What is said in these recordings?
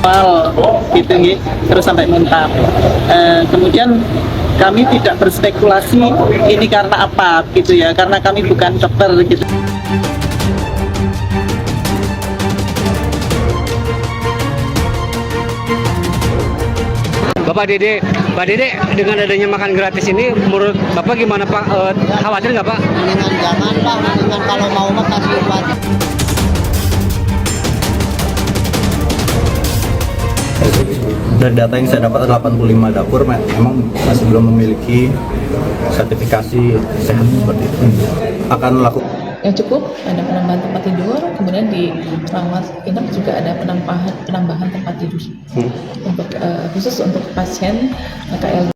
mual gitu nggih, terus sampai muntah. Kemudian kami tidak berspekulasi ini karena apa gitu ya, karena kami bukan dokter gitu. Pak Dede, dengan adanya makan gratis ini, menurut Bapak gimana Pak? Khawatir nggak Pak? Mendingan jangan Pak, mendingan kalau mau makan di luar. Dari data yang saya dapat 85 dapur memang masih belum memiliki sertifikasi sehat seperti itu. Akan lakukan yang cukup, ada penambahan tempat tidur, kemudian di rawat inap juga ada penambahan tempat tidur untuk khusus untuk pasien KL.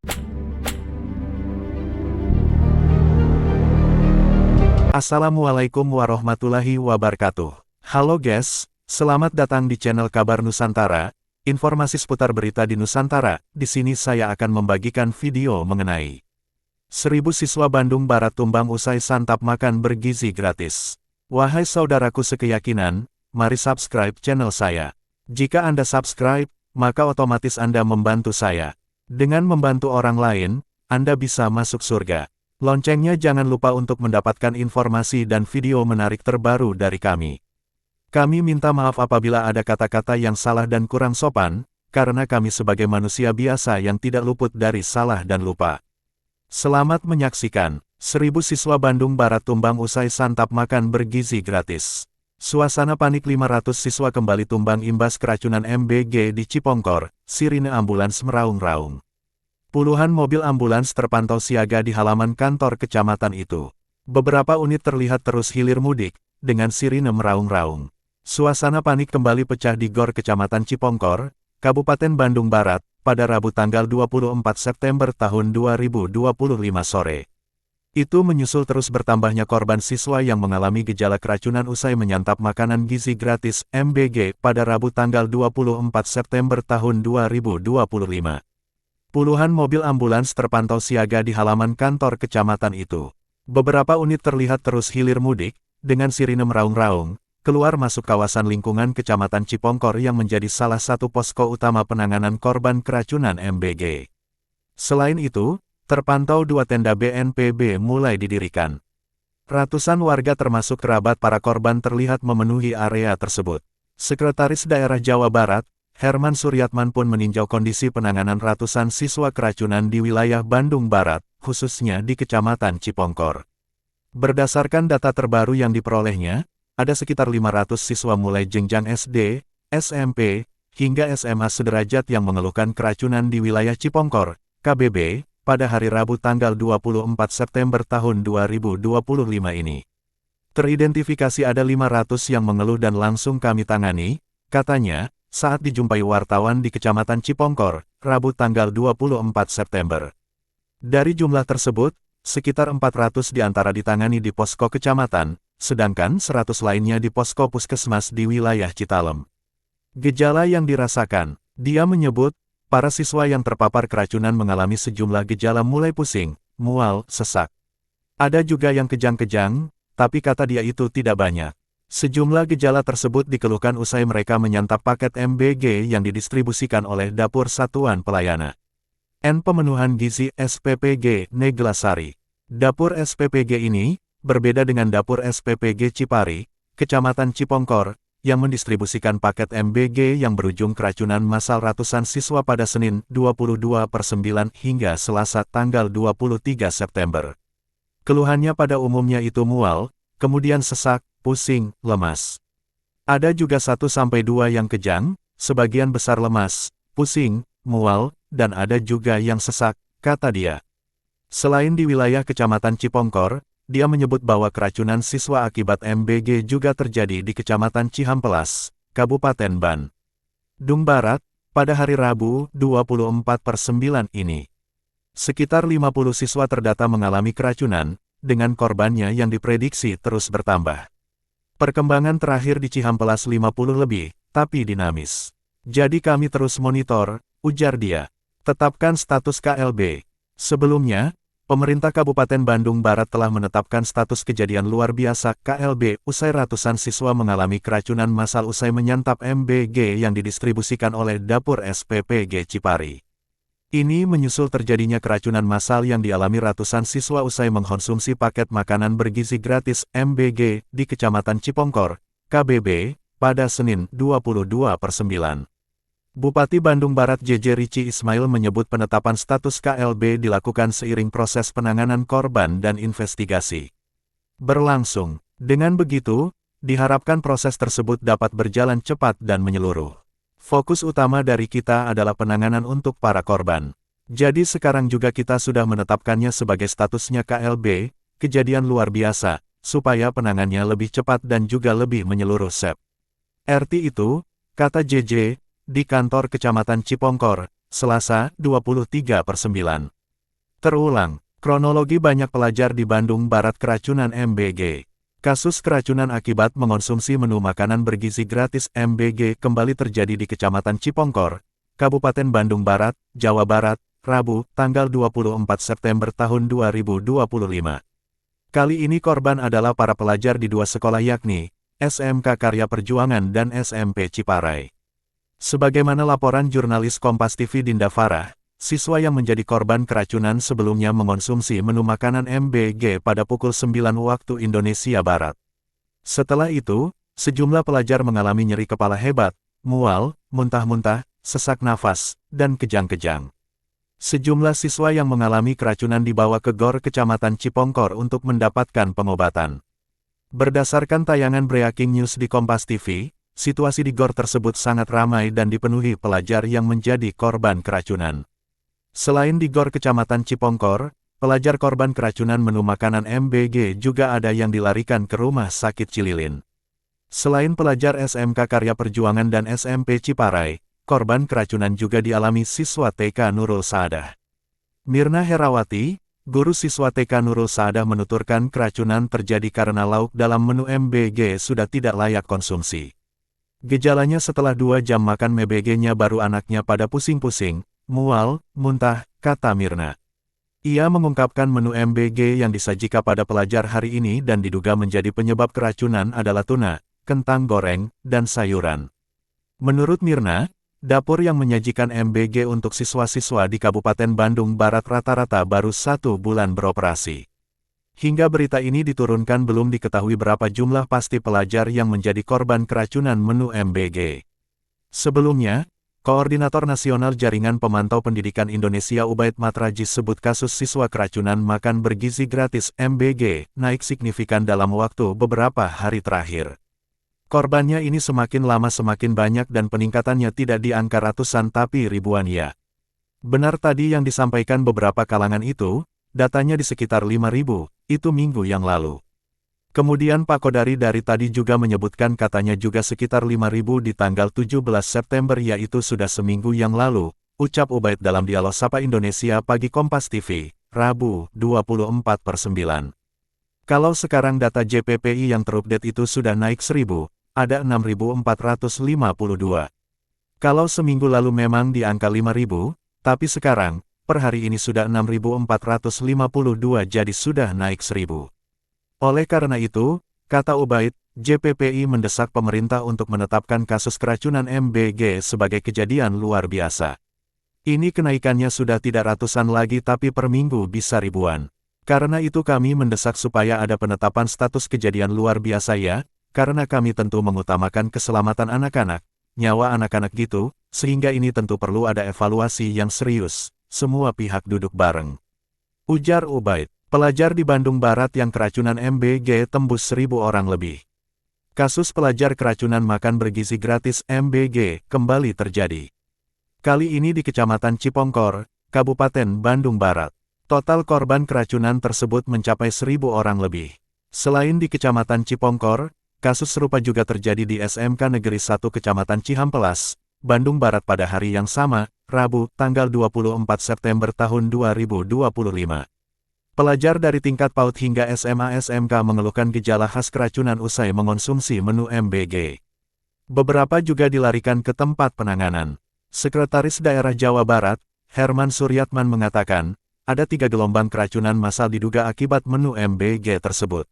Assalamualaikum warahmatullahi wabarakatuh. Halo guys, selamat datang di channel Kabar Nusantara. Informasi seputar berita di Nusantara. Di sini saya akan membagikan video mengenai 1000 siswa Bandung Barat tumbang usai santap makan bergizi gratis. Wahai saudaraku sekeyakinan, mari subscribe channel saya. Jika Anda subscribe, maka otomatis Anda membantu saya. Dengan membantu orang lain, Anda bisa masuk surga. Loncengnya jangan lupa untuk mendapatkan informasi dan video menarik terbaru dari kami. Kami minta maaf apabila ada kata-kata yang salah dan kurang sopan, karena kami sebagai manusia biasa yang tidak luput dari salah dan lupa. Selamat menyaksikan, 1000 siswa Bandung Barat tumbang usai santap makan bergizi gratis. Suasana panik 500 siswa kembali tumbang imbas keracunan MBG di Cipongkor, sirine ambulans meraung-raung. Puluhan mobil ambulans terpantau siaga di halaman kantor kecamatan itu. Beberapa unit terlihat terus hilir mudik, dengan sirine meraung-raung. Suasana panik kembali pecah di Gor Kecamatan Cipongkor, Kabupaten Bandung Barat, pada Rabu tanggal 24 September tahun 2025 sore. Itu menyusul terus bertambahnya korban siswa yang mengalami gejala keracunan usai menyantap makanan gizi gratis MBG pada Rabu tanggal 24 September tahun 2025. Puluhan mobil ambulans terpantau siaga di halaman kantor kecamatan itu. Beberapa unit terlihat terus hilir mudik, dengan sirine meraung-raung, keluar masuk kawasan lingkungan Kecamatan Cipongkor yang menjadi salah satu posko utama penanganan korban keracunan MBG. Selain itu, terpantau 2 tenda BNPB mulai didirikan. Ratusan warga termasuk kerabat para korban terlihat memenuhi area tersebut. Sekretaris Daerah Jawa Barat, Herman Suryatman pun meninjau kondisi penanganan ratusan siswa keracunan di wilayah Bandung Barat, khususnya di Kecamatan Cipongkor. Berdasarkan data terbaru yang diperolehnya, ada sekitar 500 siswa mulai jenjang SD, SMP, hingga SMA sederajat yang mengeluhkan keracunan di wilayah Cipongkor, KBB, pada hari Rabu tanggal 24 September tahun 2025 ini. Teridentifikasi ada 500 yang mengeluh dan langsung kami tangani, katanya, saat dijumpai wartawan di Kecamatan Cipongkor, Rabu tanggal 24 September. Dari jumlah tersebut, sekitar 400 diantara ditangani di posko kecamatan, sedangkan 100 lainnya di posko puskesmas di wilayah Citalem. Gejala yang dirasakan, dia menyebut, para siswa yang terpapar keracunan mengalami sejumlah gejala mulai pusing, mual, sesak. Ada juga yang kejang-kejang, tapi kata dia itu tidak banyak. Sejumlah gejala tersebut dikeluhkan usai mereka menyantap paket MBG yang didistribusikan oleh Dapur Satuan Pelayana N Pemenuhan Gizi SPPG Neglasari. Dapur SPPG ini berbeda dengan Dapur SPPG Cipari, Kecamatan Cipongkor, yang mendistribusikan paket MBG yang berujung keracunan massal ratusan siswa pada Senin 22/9 hingga Selasa tanggal 23 September. Keluhannya pada umumnya itu mual, kemudian sesak, pusing, lemas. Ada juga 1-2 yang kejang, sebagian besar lemas, pusing, mual, dan ada juga yang sesak, kata dia. Selain di wilayah Kecamatan Cipongkor, dia menyebut bahwa keracunan siswa akibat MBG juga terjadi di Kecamatan Cihampelas, Kabupaten Bandung Barat, pada hari Rabu 24/9 ini. Sekitar 50 siswa terdata mengalami keracunan, dengan korbannya yang diprediksi terus bertambah. Perkembangan terakhir di Cihampelas 50 lebih, tapi dinamis. Jadi kami terus monitor, ujar dia. Tetapkan status KLB. Sebelumnya, pemerintah Kabupaten Bandung Barat telah menetapkan status kejadian luar biasa (KLB) usai ratusan siswa mengalami keracunan massal usai menyantap MBG yang didistribusikan oleh Dapur SPPG Cipari. Ini menyusul terjadinya keracunan massal yang dialami ratusan siswa usai mengkonsumsi paket makanan bergizi gratis MBG di Kecamatan Cipongkor, KBB, pada Senin 22/9. Bupati Bandung Barat JJ Rici Ismail menyebut penetapan status KLB dilakukan seiring proses penanganan korban dan investigasi berlangsung. Dengan begitu, diharapkan proses tersebut dapat berjalan cepat dan menyeluruh. Fokus utama dari kita adalah penanganan untuk para korban. Jadi sekarang juga kita sudah menetapkannya sebagai statusnya KLB, kejadian luar biasa, supaya penanganannya lebih cepat dan juga lebih menyeluruh. Arti itu, kata JJ, di kantor Kecamatan Cipongkor, Selasa, 23/9. Terulang, kronologi banyak pelajar di Bandung Barat keracunan MBG. Kasus keracunan akibat mengonsumsi menu makanan bergizi gratis MBG kembali terjadi di Kecamatan Cipongkor, Kabupaten Bandung Barat, Jawa Barat, Rabu, tanggal 24 September tahun 2025. Kali ini korban adalah para pelajar di dua sekolah yakni SMK Karya Perjuangan dan SMP Ciparai. Sebagaimana laporan jurnalis Kompas TV Dinda Farah, siswa yang menjadi korban keracunan sebelumnya mengonsumsi menu makanan MBG pada pukul 9 waktu Indonesia Barat. Setelah itu, sejumlah pelajar mengalami nyeri kepala hebat, mual, muntah-muntah, sesak nafas, dan kejang-kejang. Sejumlah siswa yang mengalami keracunan dibawa ke GOR Kecamatan Cipongkor untuk mendapatkan pengobatan. Berdasarkan tayangan Breaking News di Kompas TV, situasi di GOR tersebut sangat ramai dan dipenuhi pelajar yang menjadi korban keracunan. Selain di GOR Kecamatan Cipongkor, pelajar korban keracunan menu makanan MBG juga ada yang dilarikan ke Rumah Sakit Cililin. Selain pelajar SMK Karya Perjuangan dan SMP Ciparai, korban keracunan juga dialami siswa TK Nurul Saadah. Mirna Herawati, guru siswa TK Nurul Saadah menuturkan keracunan terjadi karena lauk dalam menu MBG sudah tidak layak konsumsi. Gejalanya setelah 2 jam makan MBG-nya baru anaknya pada pusing-pusing, mual, muntah, kata Mirna. Ia mengungkapkan menu MBG yang disajikan pada pelajar hari ini dan diduga menjadi penyebab keracunan adalah tuna, kentang goreng, dan sayuran. Menurut Mirna, dapur yang menyajikan MBG untuk siswa-siswa di Kabupaten Bandung Barat rata-rata baru 1 bulan beroperasi. Hingga berita ini diturunkan belum diketahui berapa jumlah pasti pelajar yang menjadi korban keracunan menu MBG. Sebelumnya, Koordinator Nasional Jaringan Pemantau Pendidikan Indonesia Ubaid Matrajis sebut kasus siswa keracunan makan bergizi gratis MBG naik signifikan dalam waktu beberapa hari terakhir. Korbannya ini semakin lama semakin banyak dan peningkatannya tidak di angka ratusan tapi ribuan ya. Benar tadi yang disampaikan beberapa kalangan itu, datanya di sekitar 5.000, itu minggu yang lalu. Kemudian Pak Kodari dari tadi juga menyebutkan katanya juga sekitar 5.000 di tanggal 17 September yaitu sudah seminggu yang lalu, ucap Ubaid dalam dialog Sapa Indonesia Pagi Kompas TV, Rabu, 24/9. Kalau sekarang data JPPI yang terupdate itu sudah naik 1.000, ada 6.452. Kalau seminggu lalu memang di angka 5.000, tapi sekarang, per hari ini sudah 6.452 jadi sudah naik 1.000. Oleh karena itu, kata Ubaid, JPPI mendesak pemerintah untuk menetapkan kasus keracunan MBG sebagai kejadian luar biasa. Ini kenaikannya sudah tidak ratusan lagi tapi per minggu bisa ribuan. Karena itu kami mendesak supaya ada penetapan status kejadian luar biasa ya, karena kami tentu mengutamakan keselamatan anak-anak, nyawa anak-anak gitu, sehingga ini tentu perlu ada evaluasi yang serius. Semua pihak duduk bareng. Ujar Ubaid, pelajar di Bandung Barat yang keracunan MBG tembus 1.000 orang lebih. Kasus pelajar keracunan makan bergizi gratis MBG kembali terjadi. Kali ini di Kecamatan Cipongkor, Kabupaten Bandung Barat. Total korban keracunan tersebut mencapai 1.000 orang lebih. Selain di Kecamatan Cipongkor, kasus serupa juga terjadi di SMK Negeri 1 Kecamatan Cihampelas, Bandung Barat pada hari yang sama, Rabu, tanggal 24 September tahun 2025. Pelajar dari tingkat PAUD hingga SMA-SMK mengeluhkan gejala khas keracunan usai mengonsumsi menu MBG. Beberapa juga dilarikan ke tempat penanganan. Sekretaris Daerah Jawa Barat, Herman Suryatman mengatakan, ada 3 gelombang keracunan massal diduga akibat menu MBG tersebut.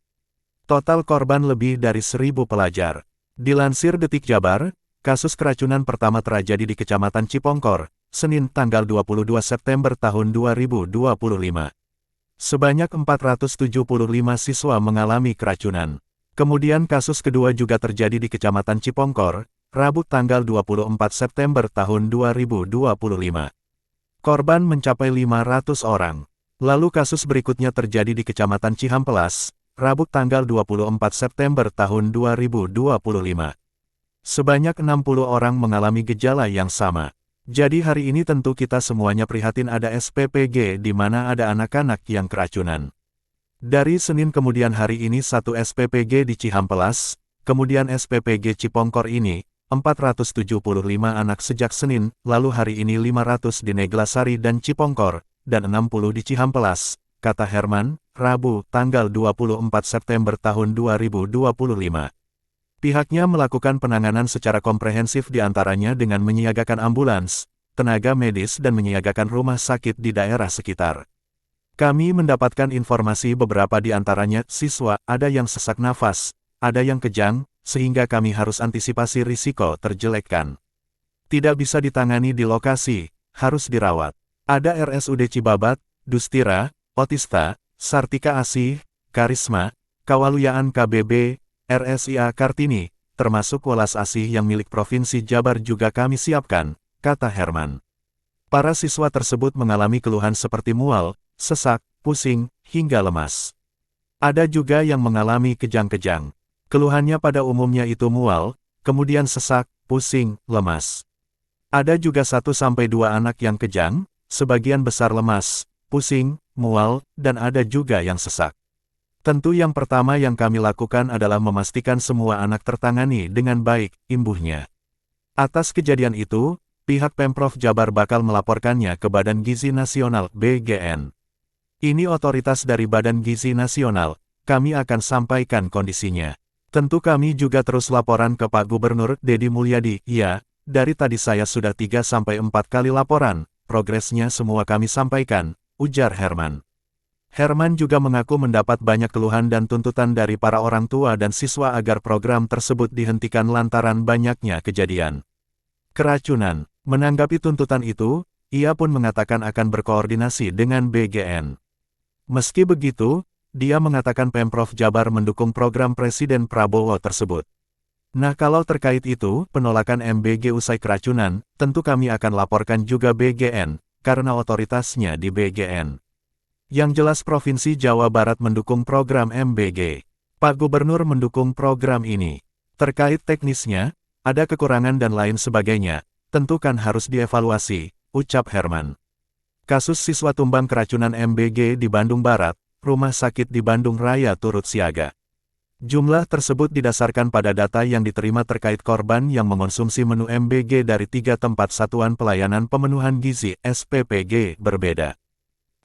Total korban lebih dari 1.000 pelajar. Dilansir Detik Jabar, kasus keracunan pertama terjadi di Kecamatan Cipongkor, Senin tanggal 22 September tahun 2025. Sebanyak 475 siswa mengalami keracunan. Kemudian kasus kedua juga terjadi di Kecamatan Cipongkor, Rabu tanggal 24 September tahun 2025. Korban mencapai 500 orang. Lalu kasus berikutnya terjadi di Kecamatan Cihampelas, Rabu tanggal 24 September tahun 2025. Sebanyak 60 orang mengalami gejala yang sama. Jadi hari ini tentu kita semuanya prihatin ada SPPG di mana ada anak-anak yang keracunan. Dari Senin kemudian hari ini 1 SPPG di Cihampelas, kemudian SPPG Cipongkor ini, 475 anak sejak Senin, lalu hari ini 500 di Neglasari dan Cipongkor, dan 60 di Cihampelas, kata Herman, Rabu, tanggal 24 September tahun 2025. Pihaknya melakukan penanganan secara komprehensif diantaranya dengan menyiagakan ambulans, tenaga medis dan menyiagakan rumah sakit di daerah sekitar. Kami mendapatkan informasi beberapa di antaranya siswa, ada yang sesak nafas, ada yang kejang, sehingga kami harus antisipasi risiko terjelekkan. Tidak bisa ditangani di lokasi, harus dirawat. Ada RSUD Cibabat, Dustira, Otista, Sartika Asih, Karisma, Kawaluyaan KBB, RSIA Kartini, termasuk Welas Asih yang milik Provinsi Jabar juga kami siapkan, kata Herman. Para siswa tersebut mengalami keluhan seperti mual, sesak, pusing, hingga lemas. Ada juga yang mengalami kejang-kejang. Keluhannya pada umumnya itu mual, kemudian sesak, pusing, lemas. Ada juga 1-2 anak yang kejang, sebagian besar lemas, pusing, mual, dan ada juga yang sesak. Tentu yang pertama yang kami lakukan adalah memastikan semua anak tertangani dengan baik, imbuhnya. Atas kejadian itu, pihak Pemprov Jabar bakal melaporkannya ke Badan Gizi Nasional (BGN). Ini otoritas dari Badan Gizi Nasional, kami akan sampaikan kondisinya. Tentu kami juga terus laporan ke Pak Gubernur Deddy Mulyadi. Ya, dari tadi saya sudah 3-4 kali laporan, progresnya semua kami sampaikan, ujar Herman. Herman juga mengaku mendapat banyak keluhan dan tuntutan dari para orang tua dan siswa agar program tersebut dihentikan lantaran banyaknya kejadian keracunan. Menanggapi tuntutan itu, ia pun mengatakan akan berkoordinasi dengan BGN. Meski begitu, dia mengatakan Pemprov Jabar mendukung program Presiden Prabowo tersebut. Nah, kalau terkait itu, penolakan MBG usai keracunan, tentu kami akan laporkan juga BGN, karena otoritasnya di BGN. Yang jelas Provinsi Jawa Barat mendukung program MBG. Pak Gubernur mendukung program ini. Terkait teknisnya, ada kekurangan dan lain sebagainya, tentu kan harus dievaluasi, ucap Herman. Kasus siswa tumbang keracunan MBG di Bandung Barat, Rumah Sakit di Bandung Raya turut siaga. Jumlah tersebut didasarkan pada data yang diterima terkait korban yang mengonsumsi menu MBG dari 3 tempat Satuan Pelayanan Pemenuhan Gizi (SPPG) berbeda.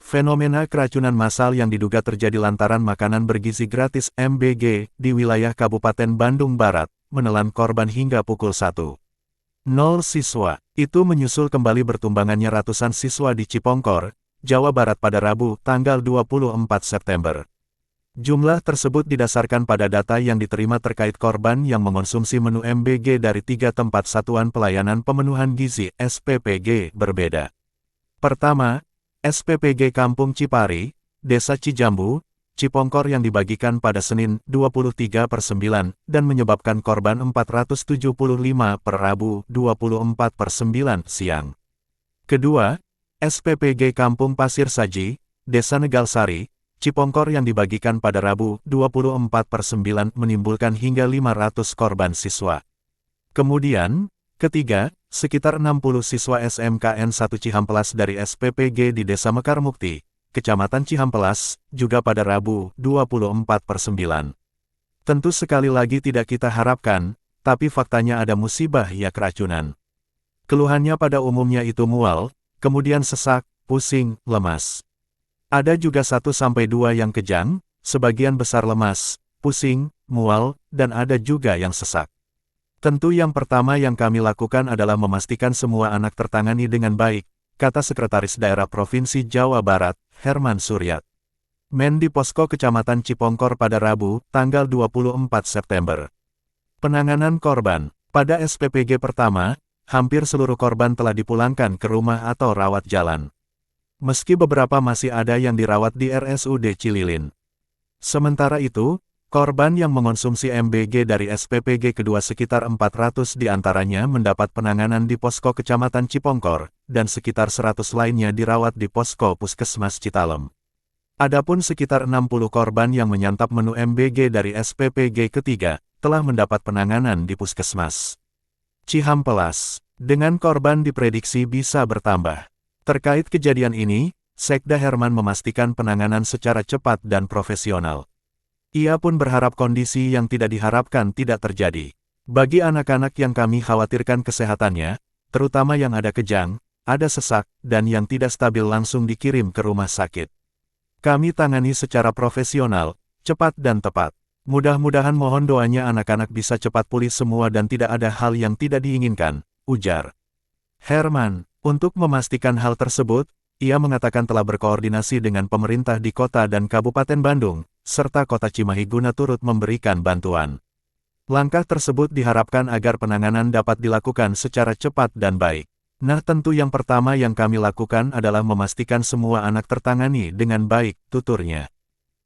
Fenomena keracunan massal yang diduga terjadi lantaran makanan bergizi gratis MBG di wilayah Kabupaten Bandung Barat, menelan korban hingga pukul 1.00 siswa. Itu menyusul kembali bertumbangannya ratusan siswa di Cipongkor, Jawa Barat pada Rabu, tanggal 24 September. Jumlah tersebut didasarkan pada data yang diterima terkait korban yang mengonsumsi menu MBG dari 3 tempat Satuan Pelayanan Pemenuhan Gizi (SPPG) berbeda. Pertama, SPPG Kampung Cipari, Desa Cijambu, Cipongkor yang dibagikan pada Senin 23/9 dan menyebabkan korban 475 per Rabu 24/9 siang. Kedua, SPPG Kampung Pasir Saji, Desa Negalsari, Cipongkor yang dibagikan pada Rabu 24/9 menimbulkan hingga 500 korban siswa. Kemudian, ketiga, sekitar 60 siswa SMKN 1 Cihampelas dari SPPG di Desa Mekar Mukti, Kecamatan Cihampelas, juga pada Rabu 24/9. Tentu sekali lagi tidak kita harapkan, tapi faktanya ada musibah ya keracunan. Keluhannya pada umumnya itu mual, kemudian sesak, pusing, lemas. Ada juga 1-2 yang kejang, sebagian besar lemas, pusing, mual, dan ada juga yang sesak. Tentu yang pertama yang kami lakukan adalah memastikan semua anak tertangani dengan baik, kata Sekretaris Daerah Provinsi Jawa Barat, Herman Suryat. Men di Posko Kecamatan Cipongkor pada Rabu, tanggal 24 September. Penanganan korban. Pada SPPG pertama, hampir seluruh korban telah dipulangkan ke rumah atau rawat jalan. Meski beberapa masih ada yang dirawat di RSUD Cililin. Sementara itu, korban yang mengonsumsi MBG dari SPPG kedua sekitar 400 diantaranya mendapat penanganan di Posko Kecamatan Cipongkor, dan sekitar 100 lainnya dirawat di Posko Puskesmas Citalem. Adapun sekitar 60 korban yang menyantap menu MBG dari SPPG ketiga, telah mendapat penanganan di Puskesmas Cihampelas. Dengan korban diprediksi bisa bertambah. Terkait kejadian ini, Sekda Herman memastikan penanganan secara cepat dan profesional. Ia pun berharap kondisi yang tidak diharapkan tidak terjadi. Bagi anak-anak yang kami khawatirkan kesehatannya, terutama yang ada kejang, ada sesak, dan yang tidak stabil langsung dikirim ke rumah sakit. Kami tangani secara profesional, cepat dan tepat. Mudah-mudahan mohon doanya anak-anak bisa cepat pulih semua dan tidak ada hal yang tidak diinginkan, ujar Herman. Untuk memastikan hal tersebut, ia mengatakan telah berkoordinasi dengan pemerintah di kota dan Kabupaten Bandung, serta kota Cimahi guna turut memberikan bantuan. Langkah tersebut diharapkan agar penanganan dapat dilakukan secara cepat dan baik. Nah, tentu yang pertama yang kami lakukan adalah memastikan semua anak tertangani dengan baik, tuturnya.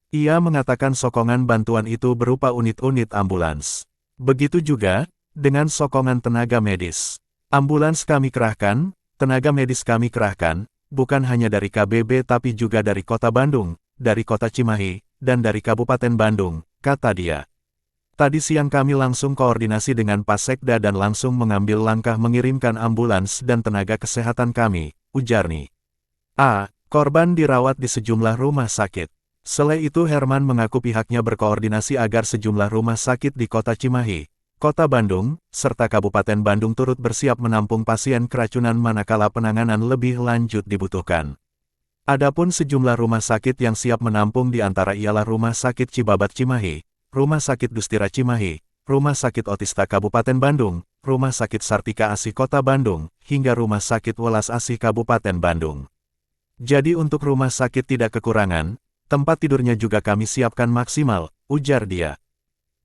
Ia mengatakan sokongan bantuan itu berupa unit-unit ambulans. Begitu juga dengan sokongan tenaga medis. Ambulans kami kerahkan, tenaga medis kami kerahkan, bukan hanya dari KBB tapi juga dari Kota Bandung, dari Kota Cimahi, dan dari Kabupaten Bandung, kata dia. Tadi siang kami langsung koordinasi dengan Pasekda dan langsung mengambil langkah mengirimkan ambulans dan tenaga kesehatan kami, ujarni. Korban dirawat di sejumlah rumah sakit. Selain itu Herman mengaku pihaknya berkoordinasi agar sejumlah rumah sakit di Kota Cimahi, Kota Bandung, serta Kabupaten Bandung turut bersiap menampung pasien keracunan manakala penanganan lebih lanjut dibutuhkan. Adapun sejumlah rumah sakit yang siap menampung di antara ialah Rumah Sakit Cibabat Cimahi, Rumah Sakit Dustira Cimahi, Rumah Sakit Otista Kabupaten Bandung, Rumah Sakit Sartika Asih Kota Bandung, hingga Rumah Sakit Welas Asih Kabupaten Bandung. Jadi untuk rumah sakit tidak kekurangan, tempat tidurnya juga kami siapkan maksimal, ujar dia.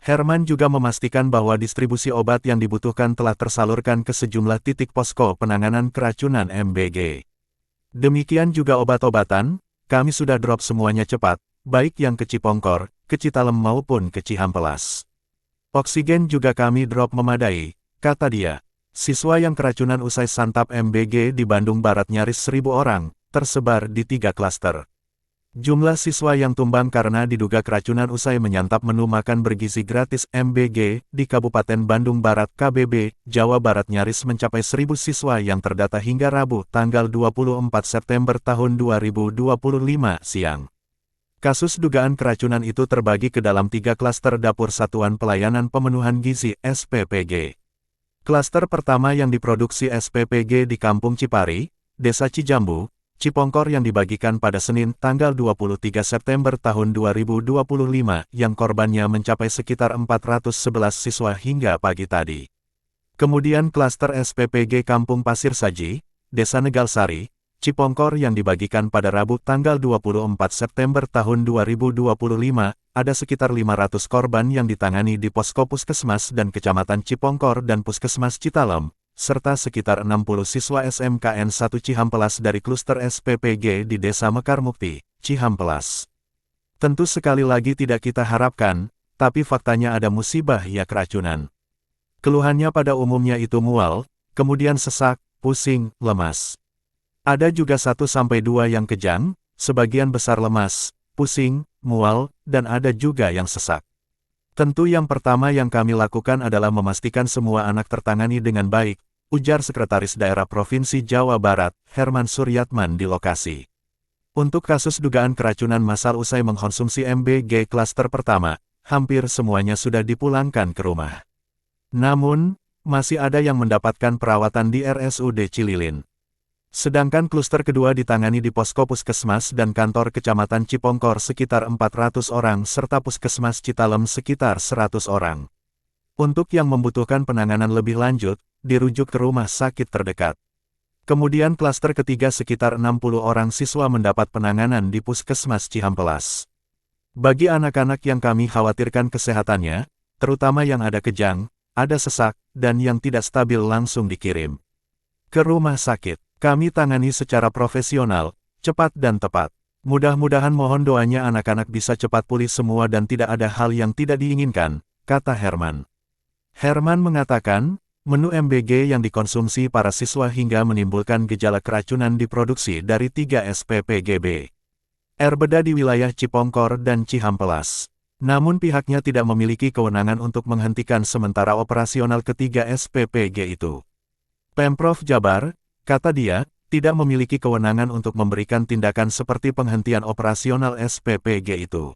Herman juga memastikan bahwa distribusi obat yang dibutuhkan telah tersalurkan ke sejumlah titik posko penanganan keracunan MBG. Demikian juga obat-obatan, kami sudah drop semuanya cepat, baik yang ke Cipongkor, ke Citalem maupun ke Cihampelas. Oksigen juga kami drop memadai, kata dia. Siswa yang keracunan usai santap MBG di Bandung Barat nyaris 1.000 orang, tersebar di 3 klaster. Jumlah siswa yang tumbang karena diduga keracunan usai menyantap menu makan bergizi gratis MBG di Kabupaten Bandung Barat KBB, Jawa Barat nyaris mencapai 1.000 siswa yang terdata hingga Rabu, tanggal 24 September tahun 2025 siang. Kasus dugaan keracunan itu terbagi ke dalam 3 klaster dapur Satuan Pelayanan Pemenuhan Gizi (SPPG). Klaster pertama yang diproduksi SPPG di Kampung Cipari, Desa Cijambu, Cipongkor yang dibagikan pada Senin tanggal 23 September tahun 2025 yang korbannya mencapai sekitar 411 siswa hingga pagi tadi. Kemudian klaster SPPG Kampung Pasir Saji, Desa Negalsari, Cipongkor yang dibagikan pada Rabu tanggal 24 September tahun 2025, ada sekitar 500 korban yang ditangani di Posko Puskesmas dan Kecamatan Cipongkor dan Puskesmas Citalem, serta sekitar 60 siswa SMKN 1 Cihampelas dari kluster SPPG di Desa Mekarmukti, Cihampelas. Tentu sekali lagi tidak kita harapkan, tapi faktanya ada musibah ya keracunan. Keluhannya pada umumnya itu mual, kemudian sesak, pusing, lemas. Ada juga 1-2 yang kejang, sebagian besar lemas, pusing, mual, dan ada juga yang sesak. Tentu yang pertama yang kami lakukan adalah memastikan semua anak tertangani dengan baik, ujar Sekretaris Daerah Provinsi Jawa Barat, Herman Suryatman di lokasi. Untuk kasus dugaan keracunan massal usai mengkonsumsi MBG klaster pertama, hampir semuanya sudah dipulangkan ke rumah. Namun, masih ada yang mendapatkan perawatan di RSUD Cililin. Sedangkan kluster kedua ditangani di Posko Puskesmas dan Kantor Kecamatan Cipongkor sekitar 400 orang serta Puskesmas Citalem sekitar 100 orang. Untuk yang membutuhkan penanganan lebih lanjut, dirujuk ke rumah sakit terdekat. Kemudian klaster ketiga sekitar 60 orang siswa mendapat penanganan di Puskesmas Cihampelas. Bagi anak-anak yang kami khawatirkan kesehatannya, terutama yang ada kejang, ada sesak, dan yang tidak stabil langsung dikirim ke rumah sakit. Kami tangani secara profesional, cepat dan tepat. Mudah-mudahan mohon doanya anak-anak bisa cepat pulih semua dan tidak ada hal yang tidak diinginkan, kata Herman. Herman mengatakan, menu MBG yang dikonsumsi para siswa hingga menimbulkan gejala keracunan diproduksi dari 3 SPPGB. Beda di wilayah Cipongkor dan Cihampelas. Namun pihaknya tidak memiliki kewenangan untuk menghentikan sementara operasional ketiga SPPG itu. Pemprov Jabar, kata dia, tidak memiliki kewenangan untuk memberikan tindakan seperti penghentian operasional SPPG itu.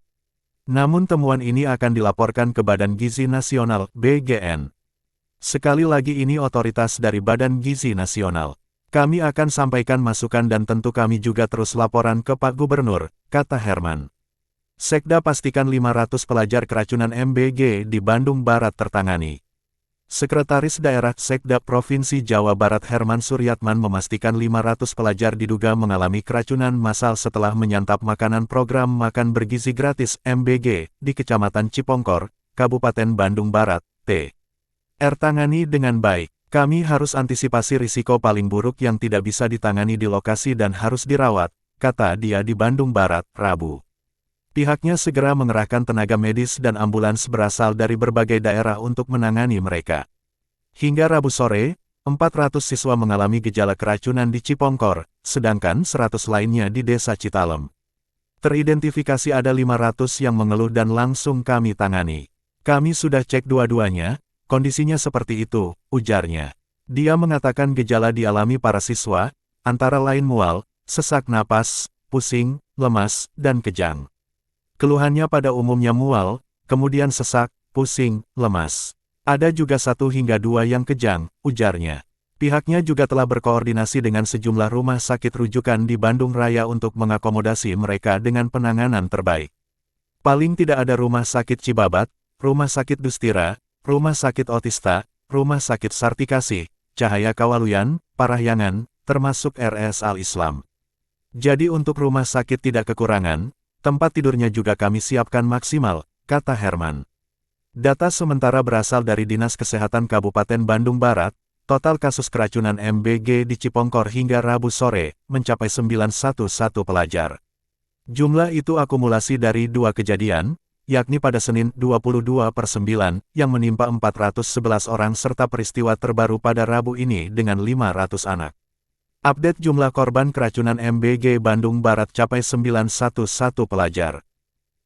Namun temuan ini akan dilaporkan ke Badan Gizi Nasional, BGN. Sekali lagi ini otoritas dari Badan Gizi Nasional. Kami akan sampaikan masukan dan tentu kami juga terus laporan ke Pak Gubernur, kata Herman. Sekda pastikan 500 pelajar keracunan MBG di Bandung Barat tertangani. Sekretaris Daerah Sekda Provinsi Jawa Barat Herman Suryatman memastikan 500 pelajar diduga mengalami keracunan massal setelah menyantap makanan program makan bergizi gratis MBG di Kecamatan Cipongkor, Kabupaten Bandung Barat, Tangani dengan baik. Kami harus antisipasi risiko paling buruk yang tidak bisa ditangani di lokasi dan harus dirawat, kata dia di Bandung Barat, Rabu. Pihaknya segera mengerahkan tenaga medis dan ambulans berasal dari berbagai daerah untuk menangani mereka. Hingga Rabu sore, 400 siswa mengalami gejala keracunan di Cipongkor, sedangkan 100 lainnya di Desa Citalem. Teridentifikasi ada 500 yang mengeluh dan langsung kami tangani. Kami sudah cek dua-duanya, kondisinya seperti itu, ujarnya. Dia mengatakan gejala dialami para siswa, antara lain mual, sesak napas, pusing, lemas, dan kejang. Keluhannya pada umumnya mual, kemudian sesak, pusing, lemas. Ada juga 1 hingga 2 yang kejang, ujarnya. Pihaknya juga telah berkoordinasi dengan sejumlah rumah sakit rujukan di Bandung Raya untuk mengakomodasi mereka dengan penanganan terbaik. Paling tidak ada rumah sakit Cibabat, rumah sakit Dustira, rumah sakit Otista, rumah sakit Sartikasi, Cahaya Kawaluyan, Parahyangan, termasuk RS Al-Islam. Jadi untuk rumah sakit tidak kekurangan, tempat tidurnya juga kami siapkan maksimal, kata Herman. Data sementara berasal dari Dinas Kesehatan Kabupaten Bandung Barat, total kasus keracunan MBG di Cipongkor hingga Rabu sore, mencapai 911 pelajar. Jumlah itu akumulasi dari 2 kejadian, yakni pada Senin 22/9, yang menimpa 411 orang serta peristiwa terbaru pada Rabu ini dengan 500 anak. Update jumlah korban keracunan MBG Bandung Barat capai 911 pelajar.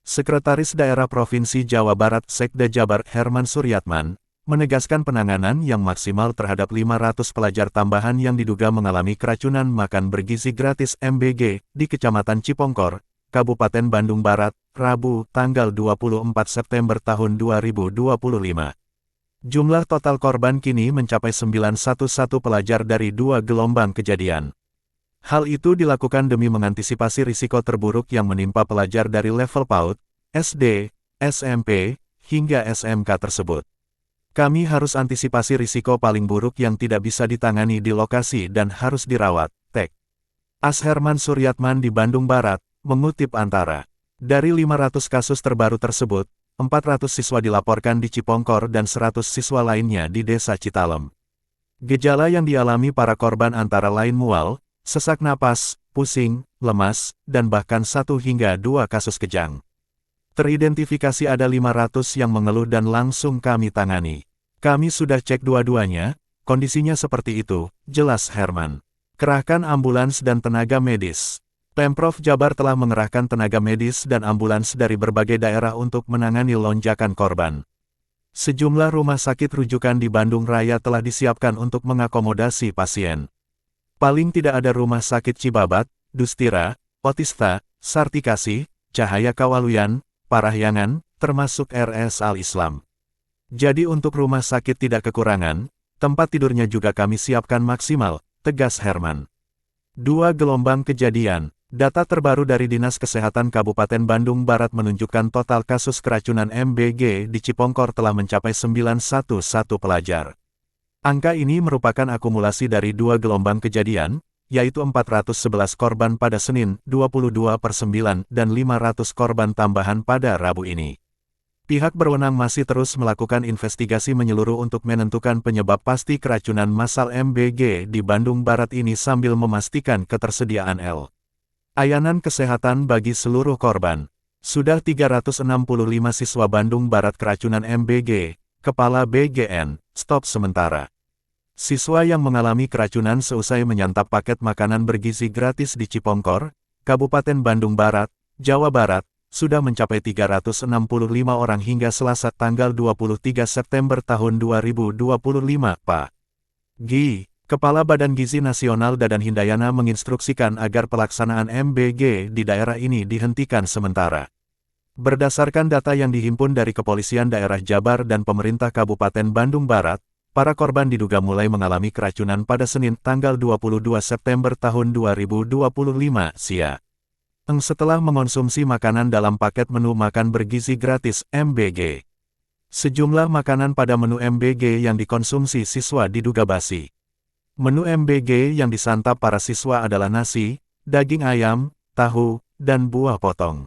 Sekretaris Daerah Provinsi Jawa Barat Sekda Jabar Herman Suryatman, menegaskan penanganan yang maksimal terhadap 500 pelajar tambahan yang diduga mengalami keracunan makan bergizi gratis MBG di Kecamatan Cipongkor, Kabupaten Bandung Barat, Rabu, tanggal 24 September tahun 2025. Jumlah total korban kini mencapai 911 pelajar dari 2 gelombang kejadian. Hal itu dilakukan demi mengantisipasi risiko terburuk yang menimpa pelajar dari level PAUD, SD, SMP, hingga SMK tersebut. Kami harus antisipasi risiko paling buruk yang tidak bisa ditangani di lokasi dan harus dirawat, As Herman Suryatman di Bandung Barat, mengutip Antara. Dari 500 kasus terbaru tersebut, 400 siswa dilaporkan di Cipongkor dan 100 siswa lainnya di Desa Citalem. Gejala yang dialami para korban antara lain mual, sesak napas, pusing, lemas, dan bahkan 1 hingga 2 kasus kejang. Teridentifikasi ada 500 yang mengeluh dan langsung kami tangani. Kami sudah cek dua-duanya, kondisinya seperti itu, jelas Herman. Kerahkan ambulans dan tenaga medis. Pemprov Jabar telah mengerahkan tenaga medis dan ambulans dari berbagai daerah untuk menangani lonjakan korban. Sejumlah rumah sakit rujukan di Bandung Raya telah disiapkan untuk mengakomodasi pasien. Paling tidak ada rumah sakit Cibabat, Dustira, Otista, Sartikasi, Cahaya Kawaluyan, Parahyangan, termasuk RS Al-Islam. Jadi untuk rumah sakit tidak kekurangan, tempat tidurnya juga kami siapkan maksimal, tegas Herman. 2 gelombang kejadian. Data terbaru dari Dinas Kesehatan Kabupaten Bandung Barat menunjukkan total kasus keracunan MBG di Cipongkor telah mencapai 911 pelajar. Angka ini merupakan akumulasi dari 2 gelombang kejadian, yaitu 411 korban pada Senin 22/9 dan 500 korban tambahan pada Rabu ini. Pihak berwenang masih terus melakukan investigasi menyeluruh untuk menentukan penyebab pasti keracunan massal MBG di Bandung Barat ini sambil memastikan ketersediaan layanan kesehatan bagi seluruh korban. Sudah 365 siswa Bandung Barat keracunan MBG, Kepala BGN, stop sementara. Siswa yang mengalami keracunan seusai menyantap paket makanan bergizi gratis di Cipongkor, Kabupaten Bandung Barat, Jawa Barat, sudah mencapai 365 orang hingga Selasa tanggal 23 September tahun 2025, Pak Gi, Kepala Badan Gizi Nasional Dadan Hindayana menginstruksikan agar pelaksanaan MBG di daerah ini dihentikan sementara. Berdasarkan data yang dihimpun dari Kepolisian Daerah Jabar dan Pemerintah Kabupaten Bandung Barat, para korban diduga mulai mengalami keracunan pada Senin tanggal 22 September tahun 2025 siang. Setelah mengonsumsi makanan dalam paket menu makan bergizi gratis MBG. Sejumlah makanan pada menu MBG yang dikonsumsi siswa diduga basi. Menu MBG yang disantap para siswa adalah nasi, daging ayam, tahu, dan buah potong.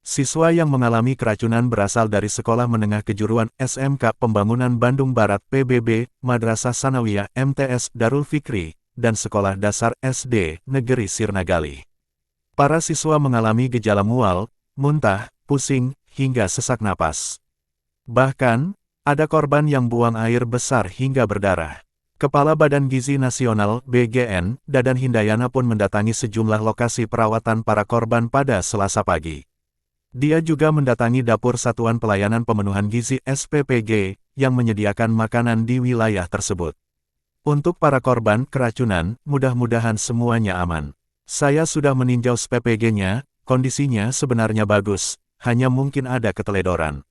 Siswa yang mengalami keracunan berasal dari Sekolah Menengah Kejuruan SMK Pembangunan Bandung Barat PBB, Madrasah Sanawiyah MTS Darul Fikri, dan Sekolah Dasar SD Negeri Sirnagali. Para siswa mengalami gejala mual, muntah, pusing, hingga sesak napas. Bahkan, ada korban yang buang air besar hingga berdarah. Kepala Badan Gizi Nasional (BGN), Dadan Hindayana pun mendatangi sejumlah lokasi perawatan para korban pada Selasa pagi. Dia juga mendatangi dapur Satuan Pelayanan Pemenuhan Gizi (SPPG) yang menyediakan makanan di wilayah tersebut. Untuk para korban keracunan, mudah-mudahan semuanya aman. Saya sudah meninjau SPPG-nya, kondisinya sebenarnya bagus, hanya mungkin ada keteledoran.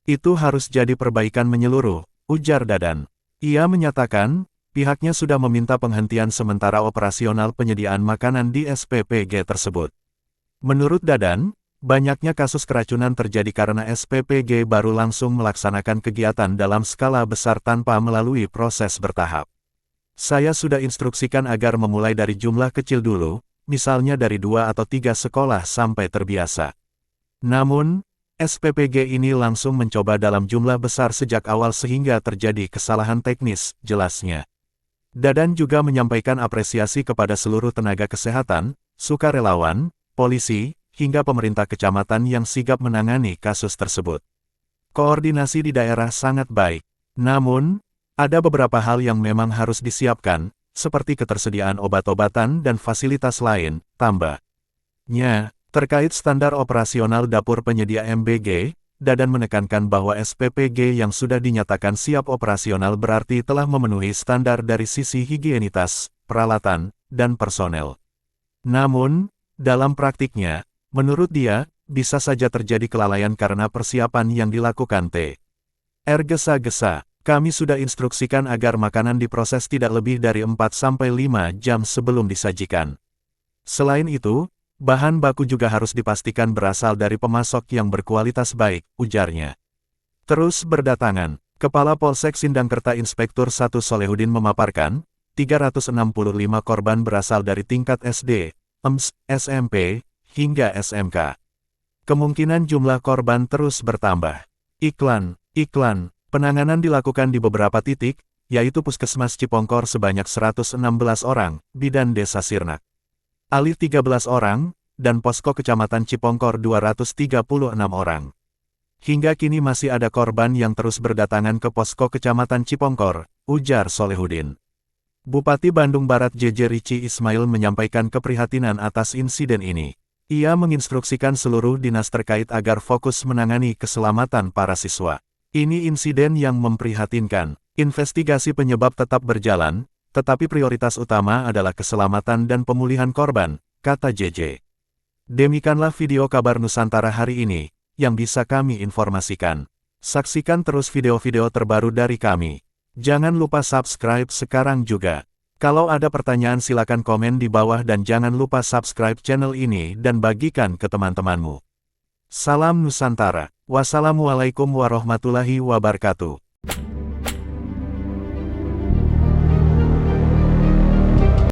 Itu harus jadi perbaikan menyeluruh, ujar Dadan. Ia menyatakan, pihaknya sudah meminta penghentian sementara operasional penyediaan makanan di SPPG tersebut. Menurut Dadan, banyaknya kasus keracunan terjadi karena SPPG baru langsung melaksanakan kegiatan dalam skala besar tanpa melalui proses bertahap. Saya sudah instruksikan agar memulai dari jumlah kecil dulu, misalnya dari 2 atau 3 sekolah sampai terbiasa. Namun, SPPG ini langsung mencoba dalam jumlah besar sejak awal sehingga terjadi kesalahan teknis, jelasnya. Dadan juga menyampaikan apresiasi kepada seluruh tenaga kesehatan, sukarelawan, polisi, hingga pemerintah kecamatan yang sigap menangani kasus tersebut. Koordinasi di daerah sangat baik. Namun, ada beberapa hal yang memang harus disiapkan, seperti ketersediaan obat-obatan dan fasilitas lain, tambahnya. Terkait standar operasional dapur penyedia MBG, Dadan menekankan bahwa SPPG yang sudah dinyatakan siap operasional berarti telah memenuhi standar dari sisi higienitas, peralatan, dan personel. Namun, dalam praktiknya, menurut dia, bisa saja terjadi kelalaian karena persiapan yang dilakukan T.R. Gesa-gesa. Kami sudah instruksikan agar makanan diproses tidak lebih dari 4-5 jam sebelum disajikan. Selain itu, bahan baku juga harus dipastikan berasal dari pemasok yang berkualitas baik, ujarnya. Terus berdatangan, Kepala Polsek Sindangkerta Inspektur 1 Solehudin memaparkan, 365 korban berasal dari tingkat SD, EMS, SMP, hingga SMK. Kemungkinan jumlah korban terus bertambah. Iklan. Penanganan dilakukan di beberapa titik, yaitu Puskesmas Cipongkor sebanyak 116 orang, Bidan Desa Sirnak Ali 13 orang, dan Posko Kecamatan Cipongkor 236 orang. Hingga kini masih ada korban yang terus berdatangan ke Posko Kecamatan Cipongkor, ujar Solehudin. Bupati Bandung Barat JJ Rici Ismail menyampaikan keprihatinan atas insiden ini. Ia menginstruksikan seluruh dinas terkait agar fokus menangani keselamatan para siswa. Ini insiden yang memprihatinkan. Investigasi penyebab tetap berjalan, tetapi prioritas utama adalah keselamatan dan pemulihan korban, kata JJ. Demikianlah video kabar Nusantara hari ini, yang bisa kami informasikan. Saksikan terus video-video terbaru dari kami. Jangan lupa subscribe sekarang juga. Kalau ada pertanyaan silakan komen di bawah dan jangan lupa subscribe channel ini dan bagikan ke teman-temanmu. Salam Nusantara. Wassalamualaikum warahmatullahi wabarakatuh.